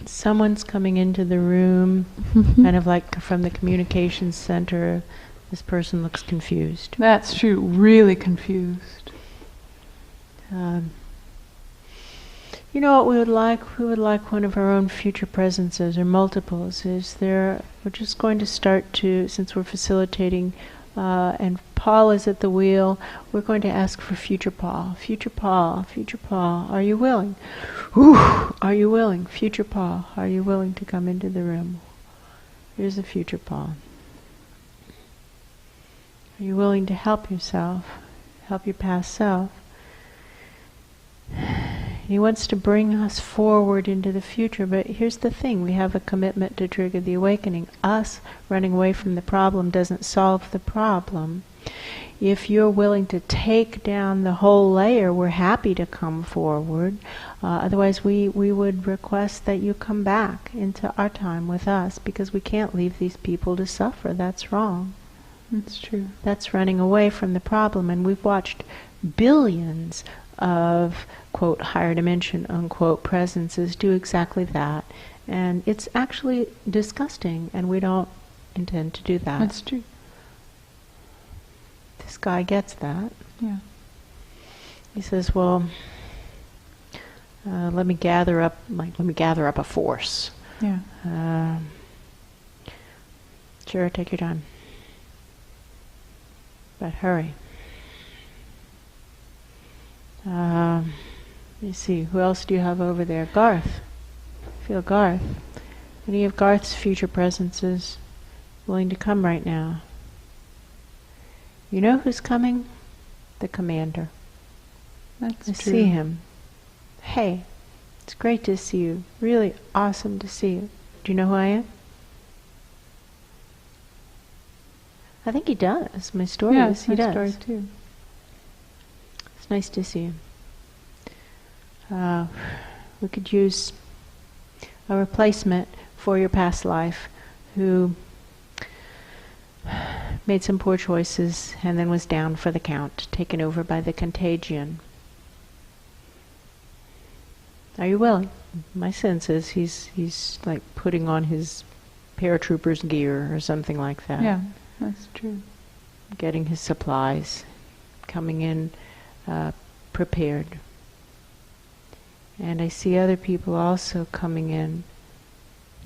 Someone's coming into the room, kind of like from the communications center. This person looks confused. That's true, really confused. You know what we would like? We would like one of our own future presences or multiples. We're just going to start to, since we're facilitating, and Paul is at the wheel, we're going to ask for future Paul. Future Paul, future Paul, are you willing? Whew, are you willing? Future Paul, are you willing to come into the room? Here's the future Paul. Are you willing to help yourself? Help your past self? He wants to bring us forward into the future, but here's the thing, we have a commitment to trigger the awakening. Us running away from the problem doesn't solve the problem. If you're willing to take down the whole layer, we're happy to come forward. Otherwise, we would request that you come back into our time with us, because we can't leave these people to suffer. That's wrong. That's true. That's running away from the problem, and we've watched billions of, quote, higher dimension, unquote, presences do exactly that. And it's actually disgusting, and we don't intend to do that. That's true. This guy gets that. Yeah. He says, well, let me gather up a force. Yeah. Sure, take your time. But hurry. Let me see, who else do you have over there? Garth. I feel Garth. Any of Garth's future presences willing to come right now? You know who's coming? The commander. That's I true. see him. Hey, it's great to see you. Really awesome to see you. Do you know who I am? I think he does. My story is he does. Story too. It's nice to see you. We could use a replacement for your past life who made some poor choices and then was down for the count, taken over by the contagion. Are you willing? My sense is he's like putting on his paratrooper's gear or something like that. Yeah, that's true. Getting his supplies, coming in prepared. And I see other people also coming in.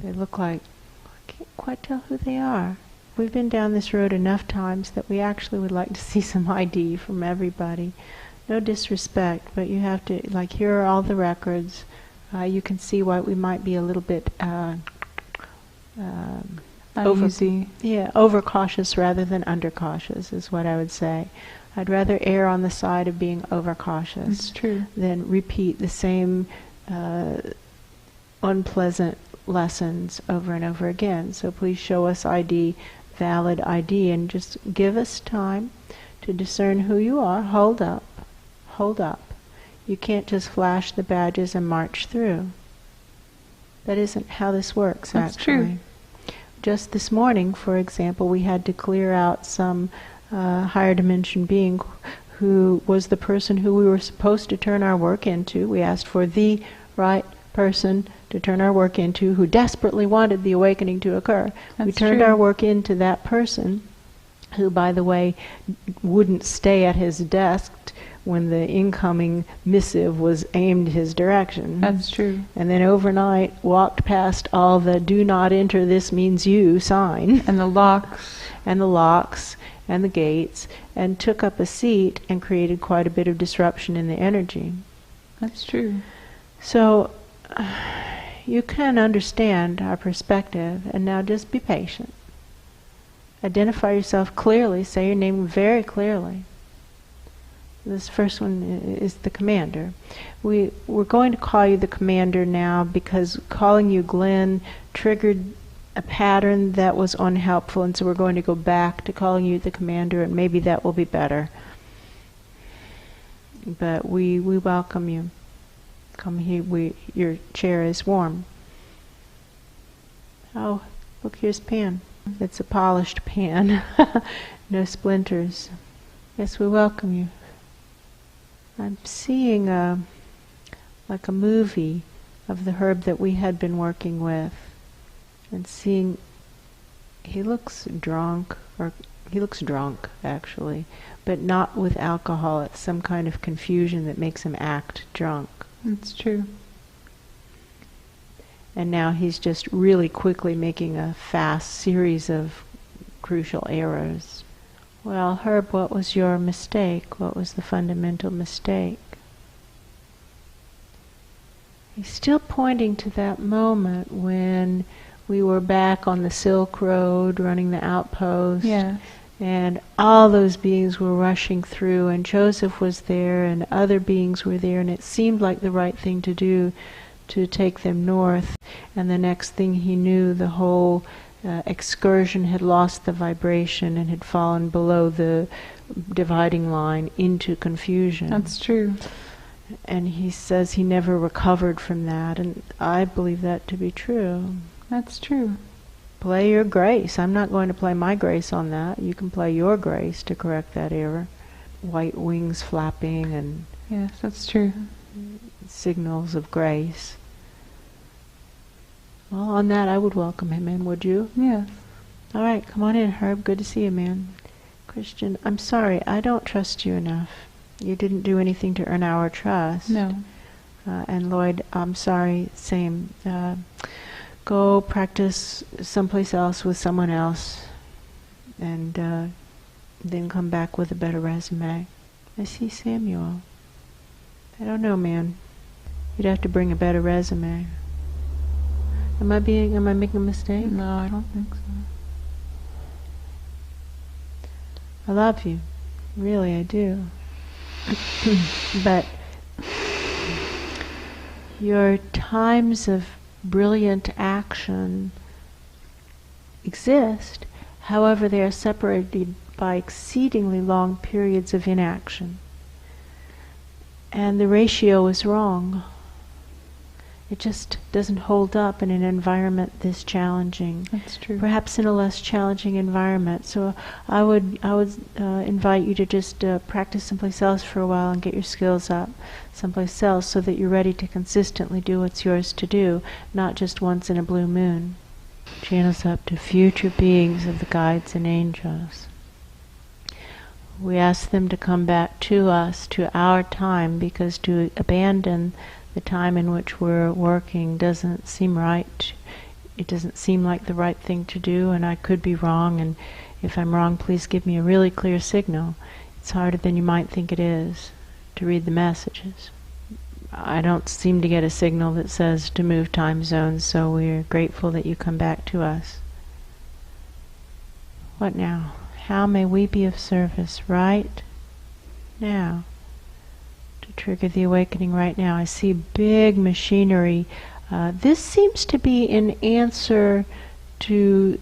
They look like, I can't quite tell who they are. We've been down this road enough times that we actually would like to see some ID from everybody. No disrespect, but you have to, like, here are all the records. You can see why we might be a little bit uneasy. Overcautious rather than undercautious is what I would say. I'd rather err on the side of being overcautious. That's true. Than repeat the same unpleasant lessons over and over again. So please show us ID, valid ID, and just give us time to discern who you are. Hold up. Hold up. You can't just flash the badges and march through. That isn't how this works, That's actually. true. Just this morning, for example, we had to clear out some higher dimension being who was the person who we were supposed to turn our work into. We asked for the right person to turn our work into, who desperately wanted the awakening to occur. That's we turned true. our work into that person, who, by the way, wouldn't stay at his desk when the incoming missive was aimed his direction. That's true. And then overnight walked past all the "do not enter, this means you" sign. And the locks. And the locks and the gates, and took up a seat and created quite a bit of disruption in the energy. That's true. So you can understand our perspective, and now just be patient. Identify yourself clearly, say your name very clearly. This first one is the commander. We're going to call you the commander now because calling you Glenn triggered a pattern that was unhelpful, and so we're going to go back to calling you the commander, and maybe that will be better. But we welcome you. Come here. Your chair is warm. Oh, look, here's pan. It's a polished pan. No splinters. Yes, we welcome you. I'm seeing like a movie of the herb that we had been working with, and seeing he looks drunk, actually, but not with alcohol. It's some kind of confusion that makes him act drunk. That's true. And now he's just really quickly making a fast series of crucial errors. Well, Herb, what was your mistake? What was the fundamental mistake? He's still pointing to that moment when we were back on the Silk Road running the outpost. Yes. And all those beings were rushing through, and Joseph was there, and other beings were there, and it seemed like the right thing to do, to take them north. And the next thing he knew, the whole excursion had lost the vibration and had fallen below the dividing line into confusion. That's true. And he says he never recovered from that, and I believe that to be true. That's true. Play your grace. I'm not going to play my grace on that. You can play your grace to correct that error. White wings flapping and Yes, that's true. signals of grace. Well, on that I would welcome him in, would you? Yes. All right, come on in, Herb. Good to see you, man. Christian, I'm sorry, I don't trust you enough. You didn't do anything to earn our trust. No. And Lloyd, I'm sorry, same. Go practice someplace else with someone else, and then come back with a better resume. I see Samuel. I don't know, man. You'd have to bring a better resume. Am I making a mistake? No, I don't think so. I love you. Really, I do. But your times of brilliant action exist, however they are separated by exceedingly long periods of inaction. And the ratio is wrong. It just doesn't hold up in an environment this challenging. That's true. Perhaps in a less challenging environment. So I would invite you to just practice someplace else for a while and get your skills up someplace else, so that you're ready to consistently do what's yours to do, not just once in a blue moon. Channels up to future beings of the guides and angels. We ask them to come back to us, to our time, because to abandon the time in which we're working doesn't seem right. It doesn't seem like the right thing to do, and I could be wrong, and if I'm wrong, please give me a really clear signal. It's harder than you might think it is to read the messages. I don't seem to get a signal that says to move time zones, so we're grateful that you come back to us. What now? How may we be of service right now? To trigger the awakening right now. I see big machinery. This seems to be in answer to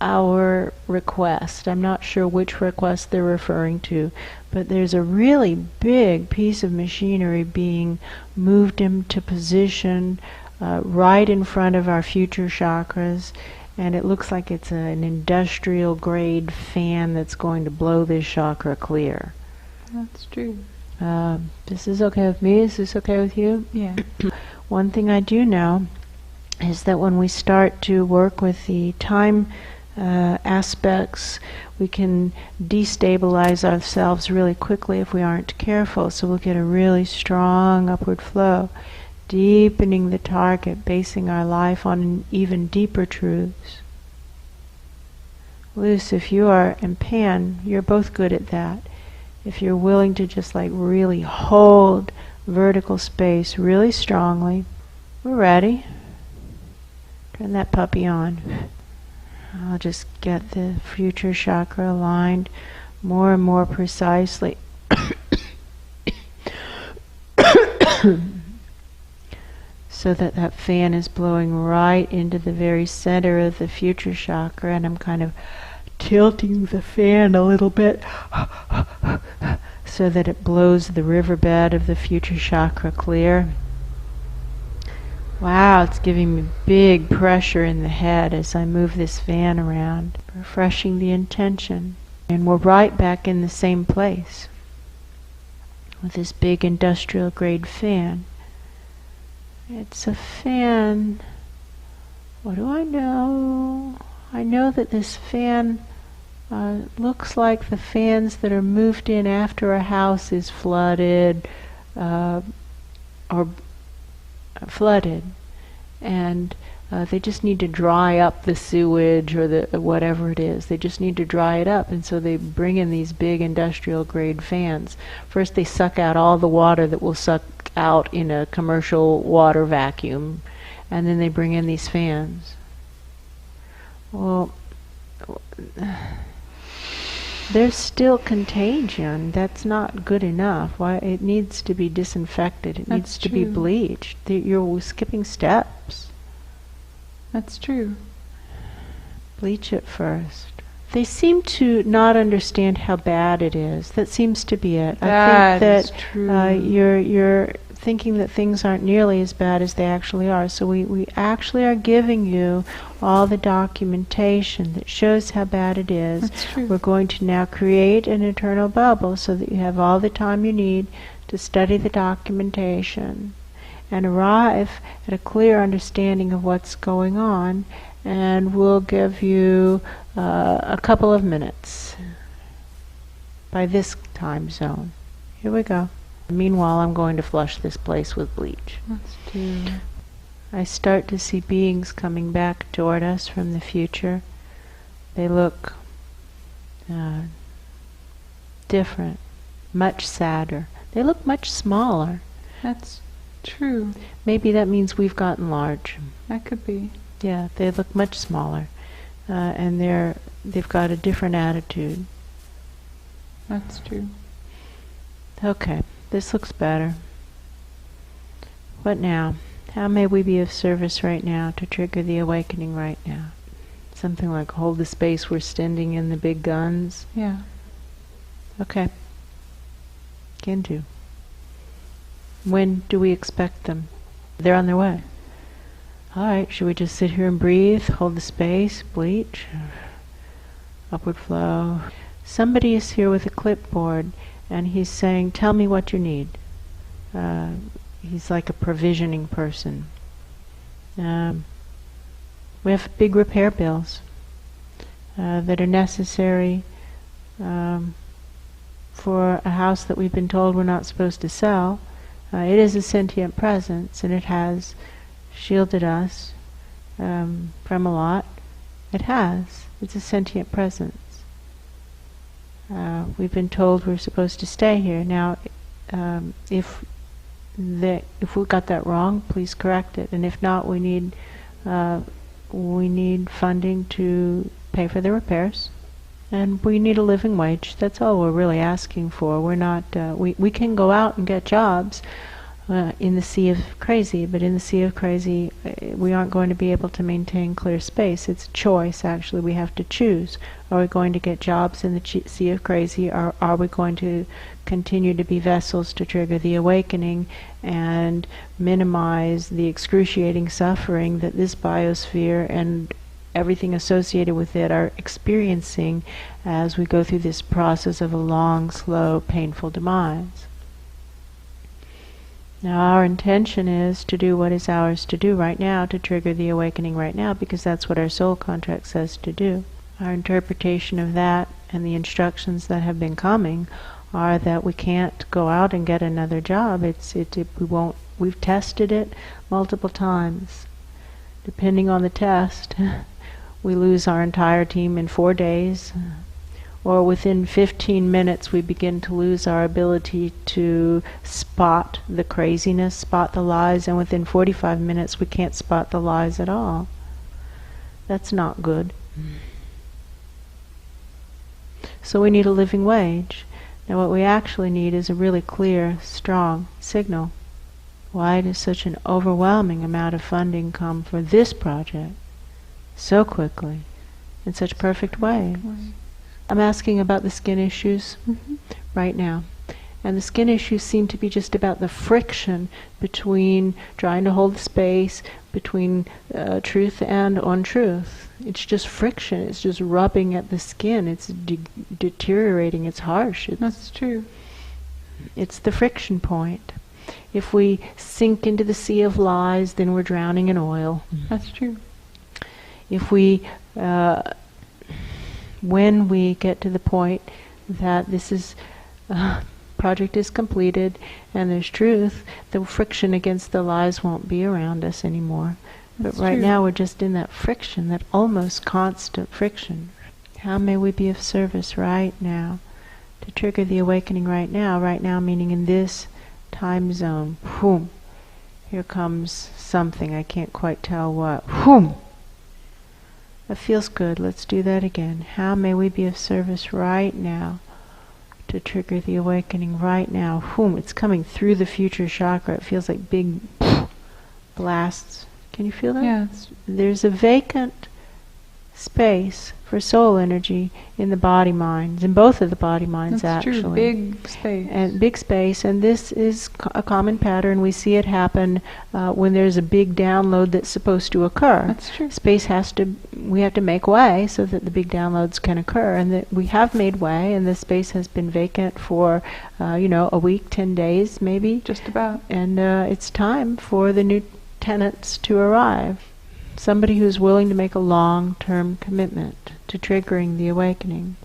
our request. I'm not sure which request they're referring to, but there's a really big piece of machinery being moved into position right in front of our future chakras, and it looks like it's an industrial grade fan that's going to blow this chakra clear. That's true. This is okay with me? Is this okay with you? Yeah. One thing I do know is that when we start to work with the time aspects, we can destabilize ourselves really quickly if we aren't careful. So we'll get a really strong upward flow, deepening the target, basing our life on even deeper truths. Luce, if you are, and Pan, you're both good at that. If you're willing to just like really hold vertical space really strongly, we're ready. Turn that puppy on. I'll just get the future chakra aligned more and more precisely. So that that fan is blowing right into the very center of the future chakra, and I'm kind of tilting the fan a little bit so that it blows the riverbed of the future chakra clear. Wow, it's giving me big pressure in the head as I move this fan around, refreshing the intention. And we're right back in the same place with this big industrial grade fan. It's a fan. What do I know? I know that this fan looks like the fans that are moved in after a house is flooded, or flooded, and they just need to dry up the sewage or the whatever it is. They just need to dry it up, and so they bring in these big industrial grade fans. First they suck out all the water that will suck out in a commercial water vacuum, and then they bring in these fans. Well, there's still contagion. That's not good enough. Why? It needs to be disinfected. It needs to be bleached. You're skipping steps. That's true. Bleach it first. They seem to not understand how bad it is. That seems to be it. I think that is true. You're thinking that things aren't nearly as bad as they actually are. So we actually are giving you all the documentation that shows how bad it is. That's true. We're going to now create an eternal bubble so that you have all the time you need to study the documentation and arrive at a clear understanding of what's going on. And we'll give you a couple of minutes by this time zone. Here we go. Meanwhile, I'm going to flush this place with bleach. Let's do. I start to see beings coming back toward us from the future. They look different, much sadder. They look much smaller. That's true. Maybe that means we've gotten large. That could be. Yeah, they look much smaller, and they've got a different attitude. That's true. Okay, this looks better. What now? How may we be of service right now to trigger the awakening right now? Something like hold the space we're standing in the big guns? Yeah. Okay. Can do. When do we expect them? They're on their way. Alright, should we just sit here and breathe, hold the space, bleach, upward flow? Somebody is here with a clipboard and he's saying, tell me what you need. He's like a provisioning person. We have big repair bills that are necessary for a house that we've been told we're not supposed to sell. It is a sentient presence and it has shielded us from a lot. It has. It's a sentient presence. We've been told we're supposed to stay here. Now, if we got that wrong, please correct it. And if not, we need funding to pay for the repairs, and we need a living wage. That's all we're really asking for. We're not. We can go out and get jobs in the sea of crazy, but in the sea of crazy, we aren't going to be able to maintain clear space. It's a choice, actually. We have to choose. Are we going to get jobs in the sea of crazy, or are we going to continue to be vessels to trigger the awakening and minimize the excruciating suffering that this biosphere and everything associated with it are experiencing as we go through this process of a long, slow, painful demise? Now, our intention is to do what is ours to do right now, to trigger the awakening right now, because that's what our soul contract says to do. Our interpretation of that and the instructions that have been coming are that we can't go out and get another job. We won't. We've tested it multiple times. Depending on the test, we lose our entire team in 4 days, or within 15 minutes we begin to lose our ability to spot the craziness, spot the lies, and within 45 minutes we can't spot the lies at all. That's not good. So we need a living wage. Now what we actually need is a really clear, strong signal. Why does such an overwhelming amount of funding come for this project so quickly, in such perfect ways? I'm asking about the skin issues right now. And the skin issues seem to be just about the friction between trying to hold the space between truth and untruth. It's just friction. It's just rubbing at the skin. It's deteriorating. It's harsh. That's true. It's the friction point. If we sink into the sea of lies, then we're drowning in oil. That's true. If we, when we get to the point that this is, project is completed and there's truth, the friction against the lies won't be around us anymore. That's but right true. now we're just in that friction, that almost constant friction. How may we be of service right now to trigger the awakening right now? Right now meaning in this time zone. Boom. Here comes something. I can't quite tell what. Boom. That feels good. Let's do that again. How may we be of service right now to trigger the awakening right now? Boom. It's coming through the future chakra. It feels like big blasts. Can you feel that? Yeah. There's a vacant space for soul energy in the body minds, in both of the body minds. That's actually. true. Big space. And big space, and this is a common pattern. We see it happen when there's a big download that's supposed to occur. That's true. We have to make way so that the big downloads can occur, and that we have made way, and the space has been vacant for, a week, 10 days maybe. Just about. And it's time for the new tenants to arrive. Somebody who's willing to make a long-term commitment to triggering the awakening.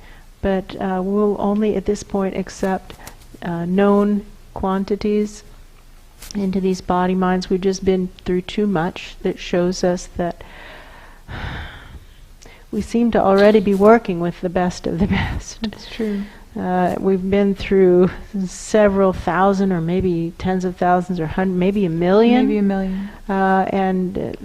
But we'll only at this point accept known quantities into these body minds. We've just been through too much that shows us that we seem to already be working with the best of the best. That's true. We've been through several thousand, or maybe tens of thousands, or maybe a million. Maybe a million. And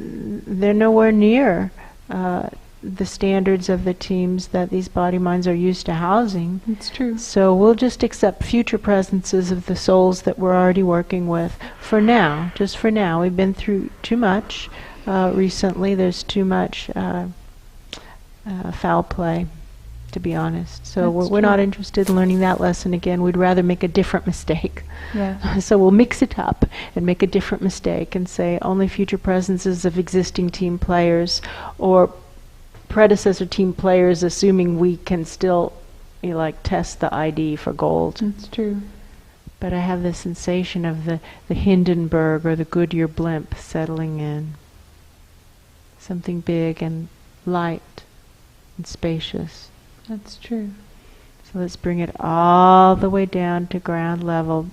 they're nowhere near the standards of the teams that these body minds are used to housing. It's true. So we'll just accept future presences of the souls that we're already working with for now, just for now. We've been through too much recently. There's too much foul play, to be honest. So we're not interested in learning that lesson again. We'd rather make a different mistake. Yeah. So we'll mix it up and make a different mistake and say only future presences of existing team players, or predecessor team players, assuming we can still test the ID for gold. That's true. But I have the sensation of the Hindenburg or the Goodyear blimp settling in. Something big and light and spacious. That's true. So let's bring it all the way down to ground level,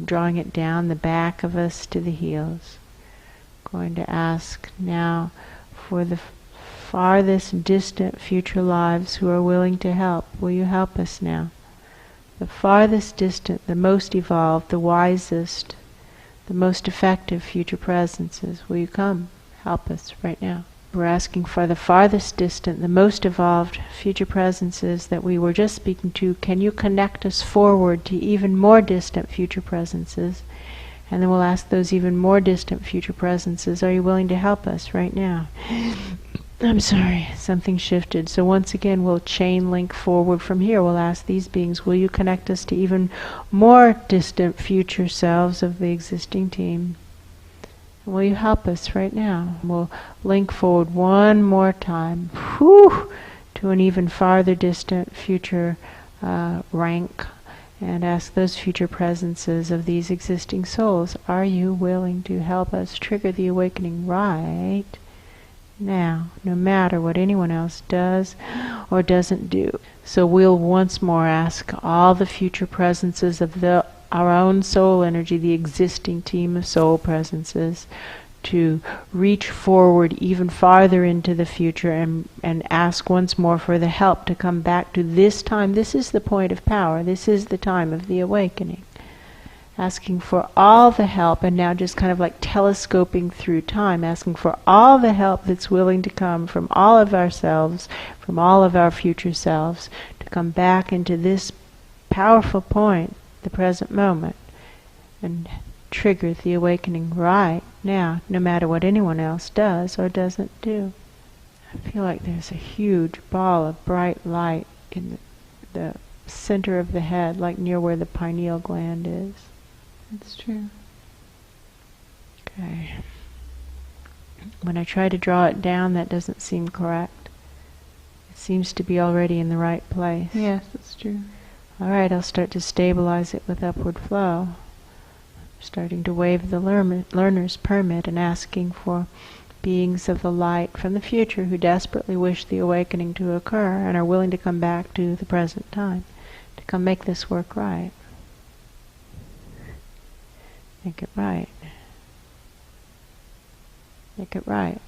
drawing it down the back of us to the heels. Going to ask now for the farthest distant future lives who are willing to help. Will you help us now? The farthest distant, the most evolved, the wisest, the most effective future presences. Will you come help us right now? We're asking for the farthest distant, the most evolved future presences that we were just speaking to. Can you connect us forward to even more distant future presences? And then we'll ask those even more distant future presences, are you willing to help us right now? I'm sorry, something shifted. So once again, we'll chain link forward from here. We'll ask these beings, will you connect us to even more distant future selves of the existing team? Will you help us right now? We'll link forward one more time, to an even farther distant future rank, and ask those future presences of these existing souls, are you willing to help us trigger the awakening right now, no matter what anyone else does or doesn't do? So we'll once more ask all the future presences of our own soul energy, the existing team of soul presences, to reach forward even farther into the future and ask once more for the help to come back to this time. This is the point of power. This is the time of the awakening. Asking for all the help, and now just kind of like telescoping through time, asking for all the help that's willing to come from all of ourselves, from all of our future selves, to come back into this powerful point, the present moment, and trigger the awakening right now, no matter what anyone else does or doesn't do. I feel like there's a huge ball of bright light in the center of the head, like near where the pineal gland is. That's true. Okay. When I try to draw it down, that doesn't seem correct. It seems to be already in the right place. Yes, that's true. All right, I'll start to stabilize it with upward flow. starting to waive the learner's permit and asking for beings of the light from the future who desperately wish the awakening to occur and are willing to come back to the present time to come make this work right. Make it right. Make it right.